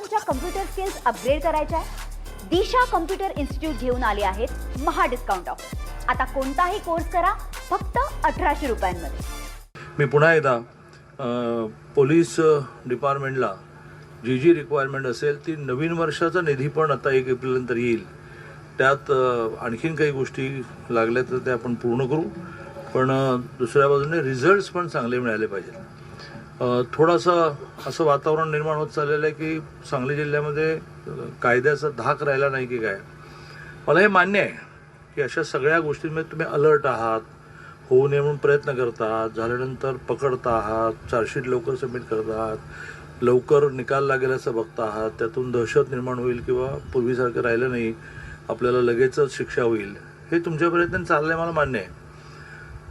तुमच्या computer skills upgrade करायच्या आहे? दिशा कम्प्युटर इन्स्टिट्यूट घेऊन आले आहेत महा डिस्काउंट ऑफर. आता कोणताही कोर्स करा फक्त 1800 रुपयांमध्ये. मी पुन्हा एकदा पोलीस डिपार्टमेंटला जी रिक्वायरमेंट असेल ती नवीन वर्षाचा निधी पण आता 1 एप्रिलनंतर येईल. त्यात आणखीन काही गोष्टी लागल्या तर त्या आपण पूर्ण करू, पण दुसऱ्या बाजूने रिझल्ट्स पण चांगले मिळाले पाहिजेत. थोडंसं असं वातावरण निर्माण होत चाललेलं आहे की सांगली जिल्ह्यामध्ये कायद्याचा धाक राहिला नाही की काय. मला हे मान्य आहे की अशा सगळ्या गोष्टींमध्ये तुम्ही अलर्ट आहात, होऊ नये म्हणून प्रयत्न करतात, झाल्यानंतर पकडता आहात, चार्जशीट लवकर सबमिट करत आहात, लवकर निकाल लागेल असं बघता आहात, त्यातून दहशत निर्माण होईल किंवा पूर्वीसारखं राहिलं नाही, आपल्याला लगेचच शिक्षा होईल, हे तुमच्या प्रयत्न चाललंय, मला मान्य आहे.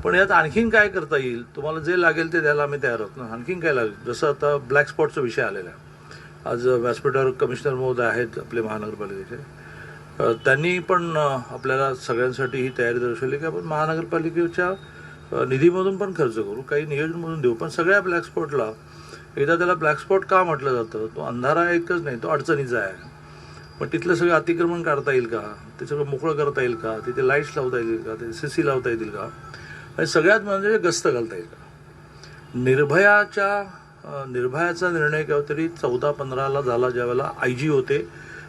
पण यात आणखीन काय करता येईल, तुम्हाला जे लागेल ते द्यायला आम्ही तयार आहोत ना. आणखीन काय लागेल, जसं आता ब्लॅक स्पॉटचा विषय आलेला आहे. आज व्यासपीठावर कमिशनर महोदय आहेत आपले महानगरपालिकेचे, त्यांनी पण आपल्याला सगळ्यांसाठी ही तयारी दर्शवली की आपण महानगरपालिकेच्या निधीमधून पण खर्च करू, काही नियोजनमधून देऊ, पण सगळ्या ब्लॅक स्पॉटला एकदा त्याला ब्लॅक स्पॉट का म्हटलं जातं, तो अंधारा एकच नाही, तो अडचणीचा आहे. पण तिथलं सगळं अतिक्रमण काढता येईल का, ते सगळं मोकळं करता येईल का, तिथे लाईट्स लावता येईल का, तिथे CC लावता येतील का, आणि सगळ्यात म्हणजे गस्त घालता येईल का. निर्भयाचा निर्णय केव्हा तरी 14-15ला झाला, ज्यावेळेला IG होते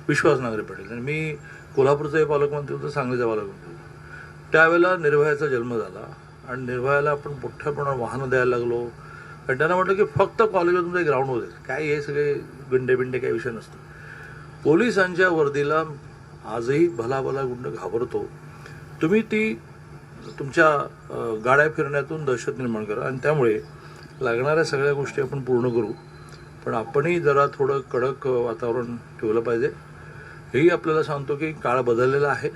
विश्वास नांगरे पाटील, आणि मी कोल्हापूरचे पालकमंत्री होतो, सांगलीचा पालकमंत्री होतो. त्यावेळेला निर्भयाचा जन्म झाला आणि निर्भयाला आपण मोठ्या प्रमाणात वाहनं द्यायला लागलो. आणि त्यांना म्हटलं की फक्त कॉलेजवर तुमचं ग्राउंड होते, काय हे सगळे बिंडे काही विषय नसतो. पोलिसांच्या वर्दीला आजही भला गुंड घाबरतो. तुम्ही ती तुमच्या गाड्या फिरण्यातून दहशत निर्माण करा, आणि त्यामुळे लागणाऱ्या सगळ्या गोष्टी आपण पूर्ण करू. पण आपणही जरा थोडं कडक वातावरण ठेवलं पाहिजे. हेही आपल्याला सांगतो की काळ बदललेला आहे,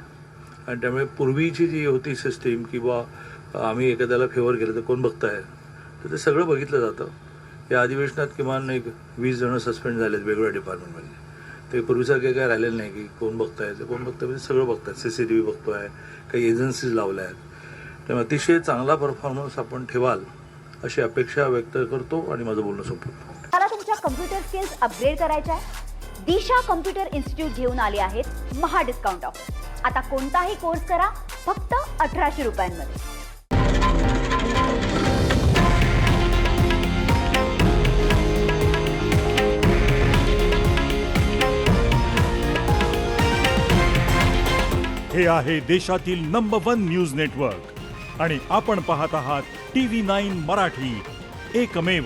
आणि त्यामुळे पूर्वीची जी होती सिस्टीम किंवा आम्ही एखाद्याला फेवर केलं तर कोण बघताय, तर ते सगळं बघितलं जातं. या अधिवेशनात किमान 20 जण सस्पेंड झालेत वेगवेगळ्या डिपार्टमेंटमध्ये. ते पूर्वीसारखे काय राहिलेलं नाही की कोण बघताय ते कोण बघताय, म्हणजे सगळं बघतायत. CCTV बघतोय, काही एजन्सीज लावल्या आहेत. त्यामुळे अतिशय चांगला परफॉर्मन्स आपण ठेवाल अशी अपेक्षा व्यक्त करतो आणि माझं बोलणं संपवतो. मला तुमच्या कम्प्युटर स्किल्स अपग्रेड करायच्या आहे? दिशा कम्प्युटर इन्स्टिट्यूट घेऊन आले आहेत महा डिस्काउंट ऑफर. आता कोणताही कोर्स करा फक्त 1800 रुपयांमध्ये. हे आहे देशातील नंबर 1 न्यूज नेटवर्क आणि आपण पाहत आहात TV9 मराठी, एकमेव.